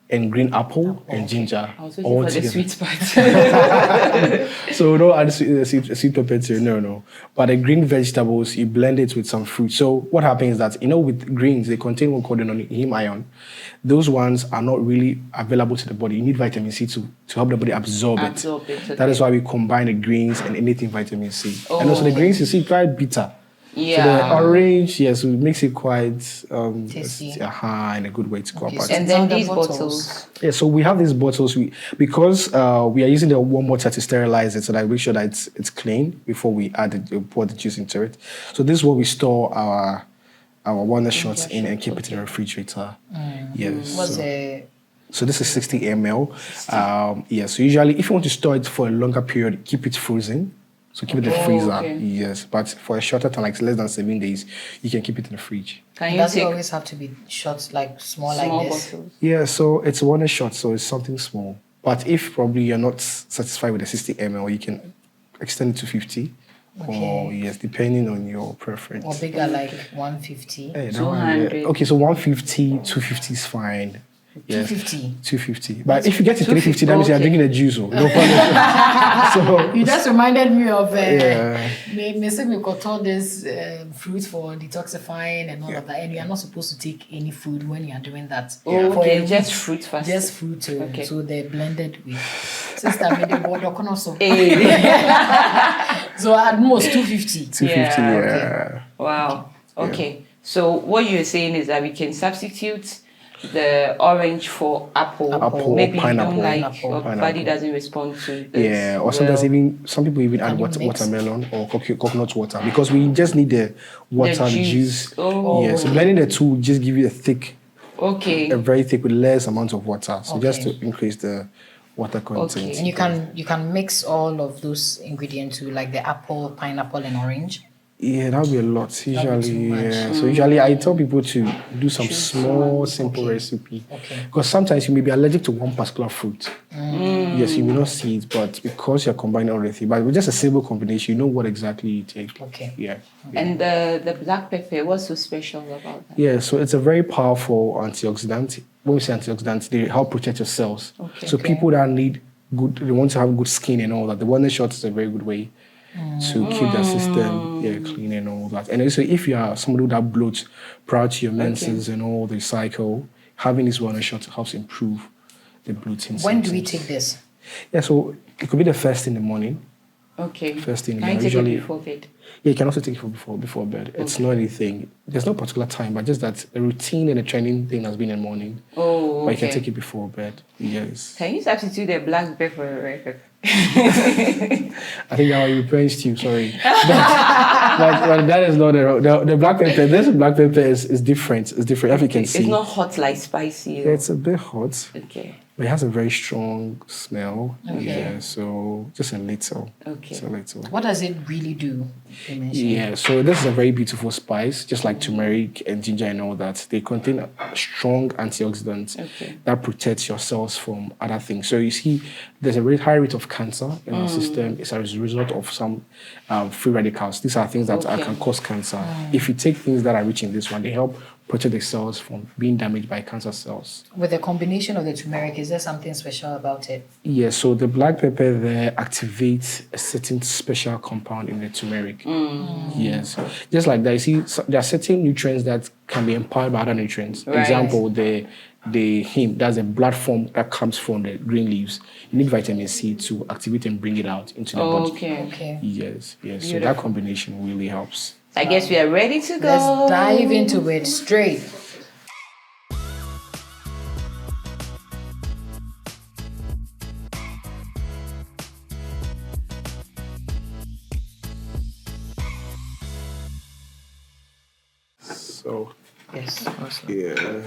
and green apple and ginger all together. The sweet part. So don't add sweet pepper to it, no. But the green vegetables, you blend it with some fruit. So what happens is that, with greens, they contain what we call the heme iron. Those ones are not really available to the body. You need vitamin C to help the body absorb it. Okay. That is why we combine the greens and anything vitamin C. And also the greens, you see, quite bitter. Yeah. So the orange, yes, it makes it quite tasty. In a good way to go about it. And then these bottles. Yeah, so we have these bottles. Because we are using the warm water to sterilize it, so that we make sure that it's clean before we pour the juice into it. So this is what we store our walnut shots in and keep it in the refrigerator. Yes. So this is 60 ml. So usually if you want to store it for a longer period, keep it frozen. So keep it in the freezer, yes. But for a shorter time, like less than 7 days, you can keep it in the fridge. Does it always have to be shots like small like this? Bottles? Yeah, so it's one shot, so it's something small. But if probably you're not satisfied with the 60 ml, you can extend it to 50. Or yes, depending on your preference. Or bigger, like 150. 200. Okay, so 150, 250 is fine. Yes. 250. But if you get to 350, that means you're drinking a juice. No problem. So you just reminded me of we got all this fruit for detoxifying and all of that, and you are not supposed to take any food when you are doing that. Just fruit first. Just fruit. So they're blended with. Sister made the board also. So at most 250. 250. Okay. Wow. Okay. Yeah. So what you're saying is that we can substitute the orange for apple. Maybe pineapple, you don't like your body doesn't respond to this. Yeah, or sometimes some people even add watermelon or coconut water, because we just need the water, the juice. Yeah, so blending the two just give you a very thick with less amount of water. So just to increase the water content. And you can mix all of those ingredients to like the apple, pineapple, and orange. Yeah, that would be a lot. Usually, So usually I tell people to do some small, simple recipe. Because sometimes you may be allergic to one particular fruit. Yes, you may not see it, but because you're combining everything, but with just a simple combination, you know what exactly you take. Yeah. And the black pepper, what's so special about that? Yeah, so it's a very powerful antioxidant. When we say antioxidants, they help protect your cells. So people that they want to have good skin and all that, the walnut shot is a very good way to keep the system clean and all that. And also, if you are somebody that bloats prior to your menses and all the cycle, having this walnut shot helps improve the bloating. When do we take this? Yeah, so it could be the first in the morning. First in the morning. Can you take it before bed? Yeah, you can also take it before bed. It's not anything. There's no particular time, but just that the routine and the training thing has been in the morning. But you can take it before bed. Yes. Can you substitute the black pepper for the red pepper? I think that was preparing stew, sorry. but that is not the black pepper. This black pepper is different. It's different, as you can see. It's not hot like spicy. Yeah, it's a bit hot. Okay. But it has a very strong smell. Yeah, so just a little. Just a little. What does it really do? Yeah, so this is a very beautiful spice, just like turmeric and ginger and all that. They contain strong antioxidants that protect your cells from other things. So you see, there's a very high rate of cancer in our system. It's a result of some free radicals. These are things that can cause cancer. If you take things that are rich in this one, they help protect the cells from being damaged by cancer cells. With the combination of the turmeric, is there something special about it? Yeah, so the black pepper there activates a certain special compound in the turmeric. Yes, just like that. You see, there are certain nutrients that can be empowered by other nutrients. Right. Example, the heme, that's a blood form that comes from the green leaves. You need vitamin C to activate and bring it out into the body. Okay. Yes. So that combination really helps. I guess we are ready to go. Let's dive into it straight. So, Yes. Awesome. yeah.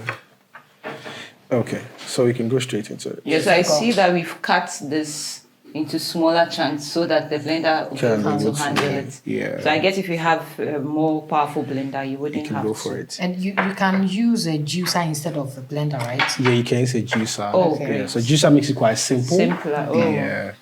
Okay, so we can go straight into it. Yes, I see that we've cut this into smaller chunks so that the blender will be Can able be to able to, handle it. yeah. So I guess if you have a more powerful blender, you wouldn't You can have go to. for it. And you can use a juicer instead of a blender, right? Yeah, you can use a juicer. Oh, yeah. great. So juicer makes it quite simple. Simpler. Oh. Yeah.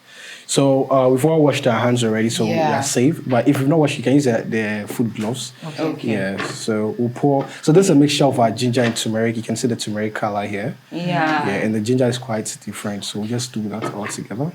So we've all washed our hands already, so we Yeah. are safe. But if you've not washed, you can use the food gloves. Okay. Yeah. So we'll pour. So this is a mixture of our ginger and turmeric. You can see the turmeric color here. Yeah. Yeah, and the ginger is quite different. So we'll just do that all together.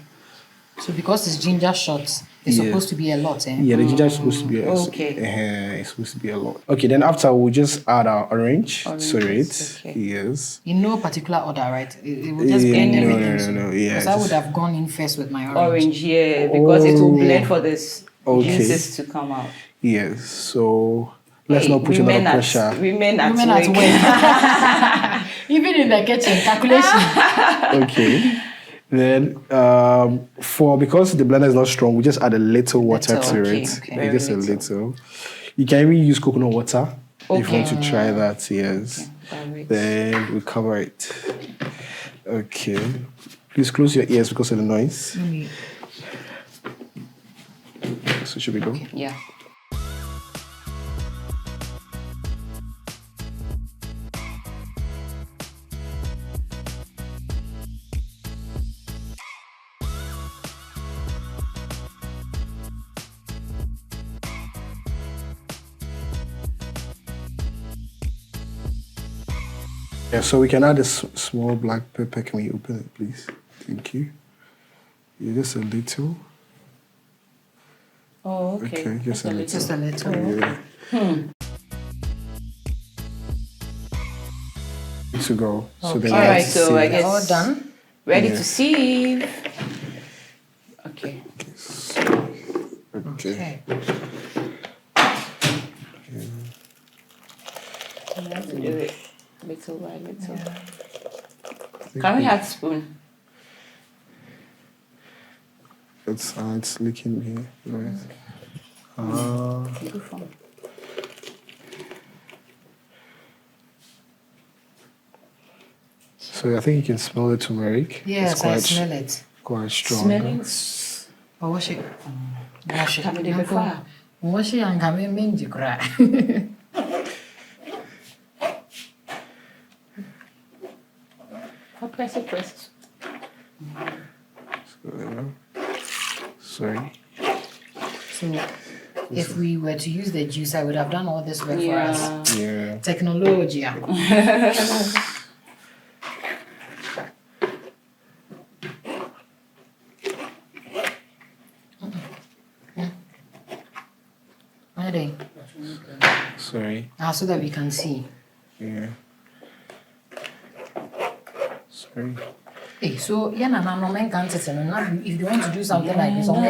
So because it's ginger shots, it's Yeah. supposed to be a lot, eh? Yeah, the ginger is supposed to be Okay. it's supposed to be a lot. Okay, then after we'll just add our orange to it. Oranges, okay. Yes. In no particular order, right? It will just blend no, everything. no, yeah. Because I would have gone in first with my orange. Orange, yeah, because it will Oh. blend for this Okay. juices to come out. Yes. So let's Hey, not put a lot of pressure. Women at Women at work. work. Even in the kitchen, calculation. Okay. Then because the blender is not strong, we just add a little water Little, to okay, it. okay. Yeah, Very just little. a little. You can even use coconut water if you Okay. want to try that. Yes. That works. Then we cover it. Okay. Please close your ears because of the noise. So should we go? Yeah. Yeah, so we can add a small black pepper. Can we open it, please? Thank you. Yeah, just a little. Oh, okay. Okay, just a little. Just a little. Yeah. Good to go. So then All right, let's so see. I guess All done. ready Yeah. to sieve. Okay. Okay. Okay. We have to do it little by little. Can we have spoon? It's leaking here. Right. Good fun. So I think you can smell the turmeric. Yes, it's I smell it. quite strong. Smelling. Oh, wash it. Wash it. Can we do it before? Wash it and come in, mean you cry. I'll press it first. Sorry. So, if we were to use the juice, I would have done all this work for us. Yeah. Yeah. Technology. Ready? Sorry. So that we can see. Yeah. Sorry. Hey, so yeah, no man can't say no. If you want to do something like this, on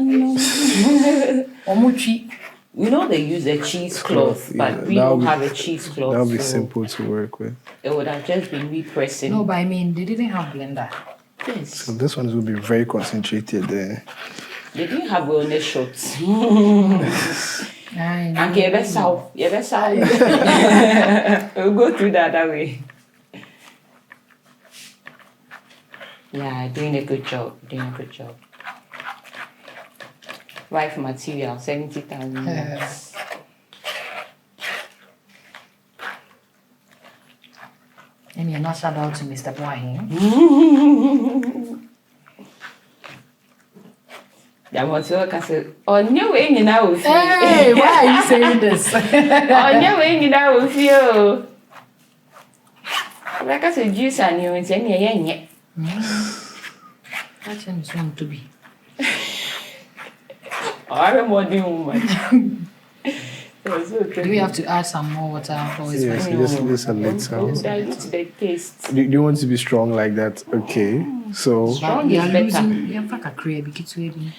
the Omuchi. You know they use a cheesecloth, Yeah, but we that don't would be- have a cheesecloth. That would be so simple to work with. It would have just been me pressing. No, but I mean, they didn't have blender. Yes. So this one will be very concentrated there. They didn't have wellness shots. I And we'll go through that way. Yeah, doing a good job. Wife material, 70,000. Yes. And you're not shout out to Mr. Boahin. That was so kasi. On your way, you know. Hey, why are you saying this? On your way, you know. Feel. Like I said, juice and you and say, yeah. That's going to be. I'm more doing much. Do we have to add some more water or is Yes, fine? just a little. Dilute the taste. Do you want to be strong like that? Okay. So Strong You is are better. losing. You have a crab. It's really.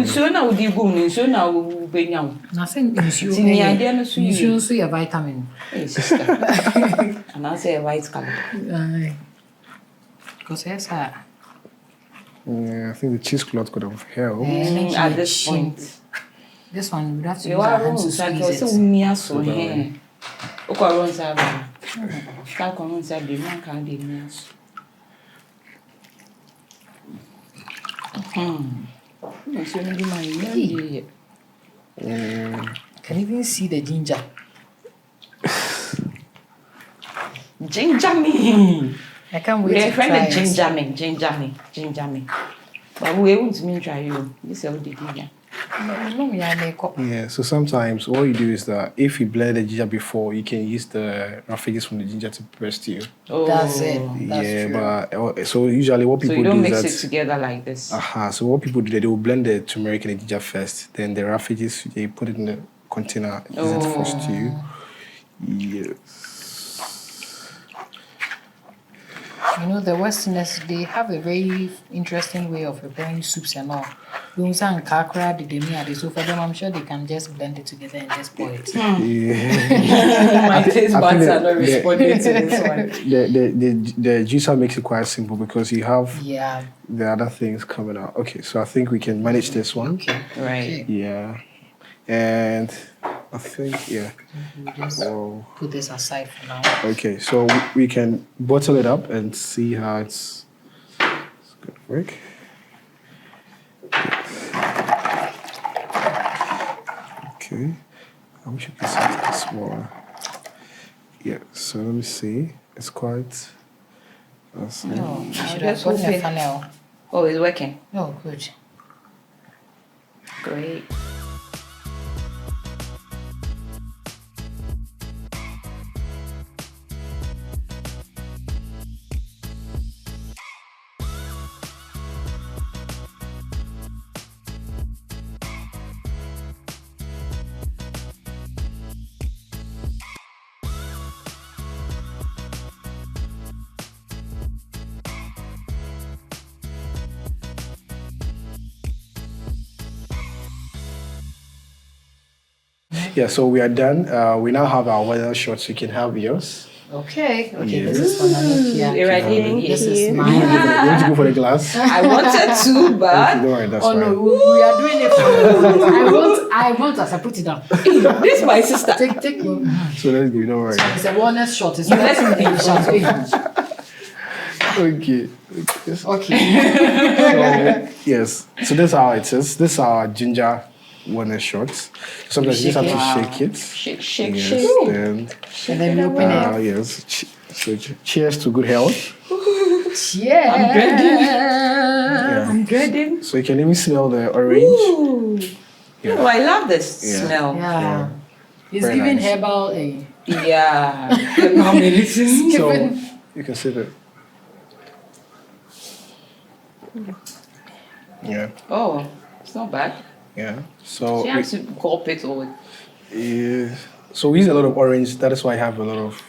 So now the boom, so now we be now. Nothing. You Tini idea no so you. see a vitamin. Hey sister. And I say a white color. Because yes, yeah, I think the cheesecloth could have helped. At this point. This one, we would have to You use our are hands to wrong. So I squeeze so it. near so here. Okwaron sabe. Ka kwaron sabe man kan dey nice. So maybe my Can even see the ginger. Ginger me. I can't wait We to are friend try of ginger me. But we won't mean try you. This is what they do. Yeah, so sometimes what you do is that if you blend the ginger before, you can use the raffinage from the ginger to prepare stew. Oh, That's it. That's Yeah, true. but so usually what So people you do don't is mix that it together like this. So what people do, they will blend the turmeric and the ginger first, then the raffinage they put it in the container, use it for stew. Yes. You know, the Westerners, they have a very interesting way of preparing soups and all. So for them, I'm sure they can just blend it together and just boil it. My taste buds are not responding to this one. The juicer makes it quite simple because you have Yeah. the other things coming out. Okay, so I think we can manage this one. Okay. Right. Yeah. And I think, yeah. We'll just put this aside for now. Okay, so we can bottle it up and see how it's going to work. Okay, I wish I could see it smaller. Yeah, so let me see. It's quite. No, you should just have gotten hope a it- funnel. Oh, it's working. Oh, good. Great. Yeah, so we are done. We now have our weather shots. You can have yours. Okay. Okay, Yes. this is for Nanekia. This is You mine. want to go for the glass? I wanted to, Okay, but don't worry, that's Oh fine. no, we are doing it for you. I want us. I put it down. this is my sister. Take. So let's go, don't worry. It's a wellness shot. It's not champagne. Okay. Okay. So, yes. So this is how it is. This is our ginger wellness shots. Sometimes you just have to shake it. Shake. Yes, then And then we open it. yes. So cheers to good health. Yeah. I'm dreading. Yeah. I'm dreading. So you can even smell the orange. Ooh. Yeah. Oh, I love this Yeah. smell. Yeah. It's Very giving nice. herbal Yeah. How many things? So you can sip it. Yeah. Oh, it's not bad. Yeah. So She has to gulp it all. so we use a lot of orange. That is why I have a lot of.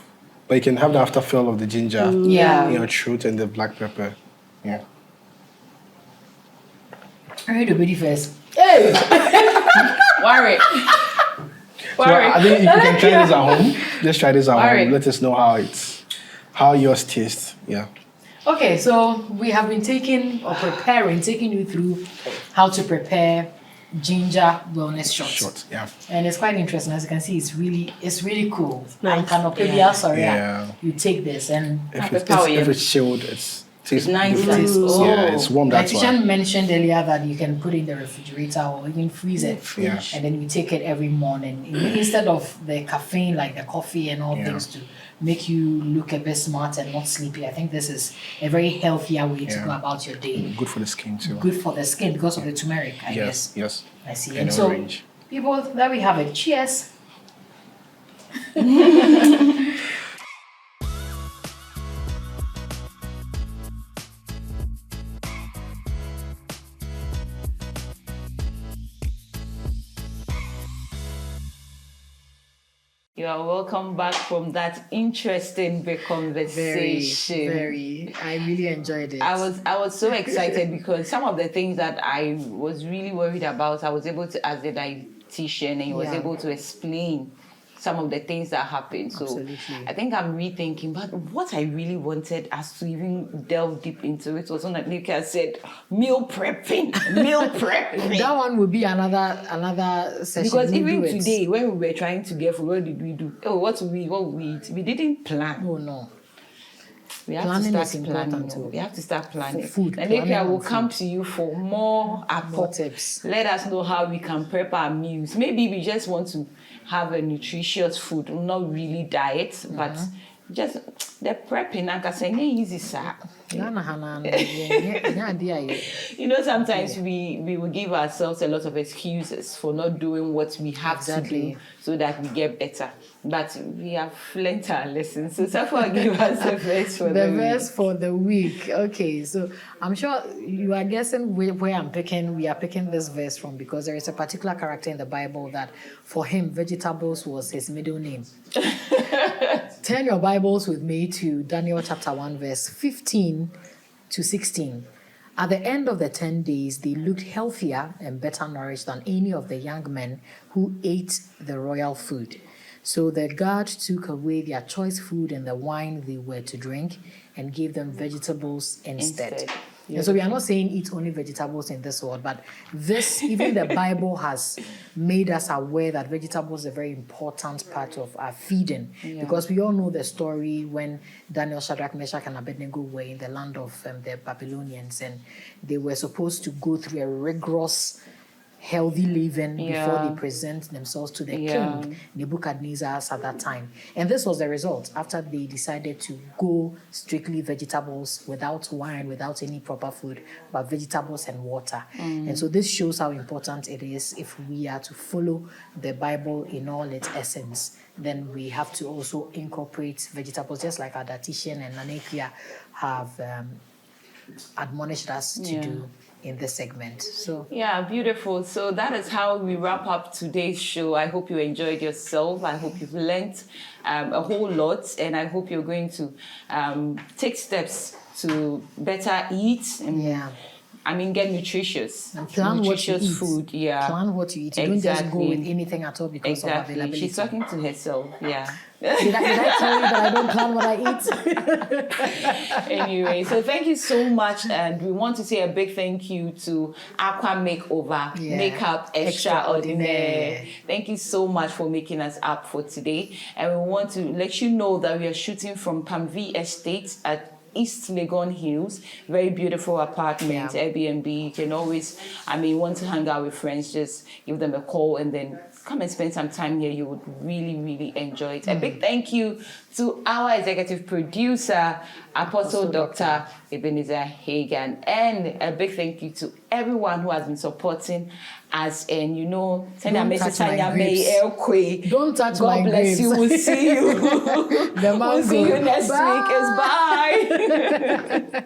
But you can have the afterfeel of the ginger Yeah. in your throat and the black pepper. Yeah. I heard the baby first. Worry. So I think you can try this at home. Just try this at Alright. home. Let us know how yours tastes. Yeah. Okay, so we have been taking you through how to prepare ginger wellness shots. Short. Yeah. And it's quite interesting. As you can see, it's really cool. Nice. Yeah. You take this and If it's chilled, it's tastes nice. different. It is. Yeah, it's warm. like That's why. Tishan mentioned earlier that you can put it in the refrigerator or even freeze it. Yeah. And then you take it every morning. Instead of the caffeine, like the coffee and all Yeah. things to make you look a bit smart and not sleepy. I think this is a very healthier way to Yeah. go about your day. Good for the skin too. Good for the skin because of the turmeric, I guess. Yes. I see. And And so, orange. people, there we have it. Cheers. You are welcome back from that interesting big conversation. Very. I really enjoyed it. I was so excited because some of the things that I was really worried about, I was able to ask the dietitian and he was Yeah. able to explain some of the things that happen. So Absolutely. I think I'm rethinking. But what I really wanted us to even delve deep into it was when Nika said meal prepping. Meal prepping. That one would be another session. Because We'll even do it. today, when we were trying to get food, what did we do? Oh, what we eat? We didn't plan. Oh no. We have Planning to is start important planning. too. We have to start planning. For food, And maybe I planning will on come food. to you for more tips. Let us know how we can prep our meals. Maybe we just want to have a nutritious food, not really diet, but just the prepping. Like I say, easy, sir. Sometimes we will give ourselves a lot of excuses for not doing what we have to do so that we get better. But we have learned our lessons. So Safa give us the verse for the week. The verse for the week. Okay, so I'm sure you are guessing where I'm picking. We are picking this verse from because there is a particular character in the Bible that for him, vegetables was his middle name. Turn your Bibles with me to Daniel chapter 1, verse 15 to 16. At the end of the 10 days, they looked healthier and better nourished than any of the young men who ate the royal food. So the guard took away their choice food and the wine they were to drink and gave them vegetables instead. And so we are not saying eat only vegetables in this world, but even the Bible has made us aware that vegetables are a very important part of our feeding. Yeah. Because we all know the story when Daniel, Shadrach, Meshach, and Abednego were in the land of the Babylonians, and they were supposed to go through a rigorous healthy living before they present themselves to the king Nebuchadnezzar at that time. And this was the result after they decided to go strictly vegetables without wine, without any proper food, but vegetables and water. And so this shows how important it is if we are to follow the Bible in all its essence. Then we have to also incorporate vegetables, just like our dietitian and Nanekia have admonished us to do in this segment. So beautiful. So that is how we wrap up today's show. I hope you enjoyed yourself. I hope you've learned a whole lot, and I hope you're going to take steps to better eat and get nutritious. And plan nutritious what you eat. Food. Plan what you eat. You don't just go with anything at all because of availability. She's talking to herself. Did I tell you that I don't plan what I eat? Anyway, so thank you so much, and we want to say a big thank you to Aqua Makeover, Makeup Extraordinaire. Thank you so much for making us up for today, and we want to let you know that we are shooting from Palm V Estate at East Legon Hills. Very beautiful apartment, Airbnb. You can always, want to hang out with friends, just give them a call and then come and spend some time here. You would really, really enjoy it. A big thank you to our executive producer, Apostle Dr. Ebenezer Hagan. And a big thank you to everyone who has been supporting us. And Don't touch my grapes. God bless you. We'll see you. We'll see you next week. Bye.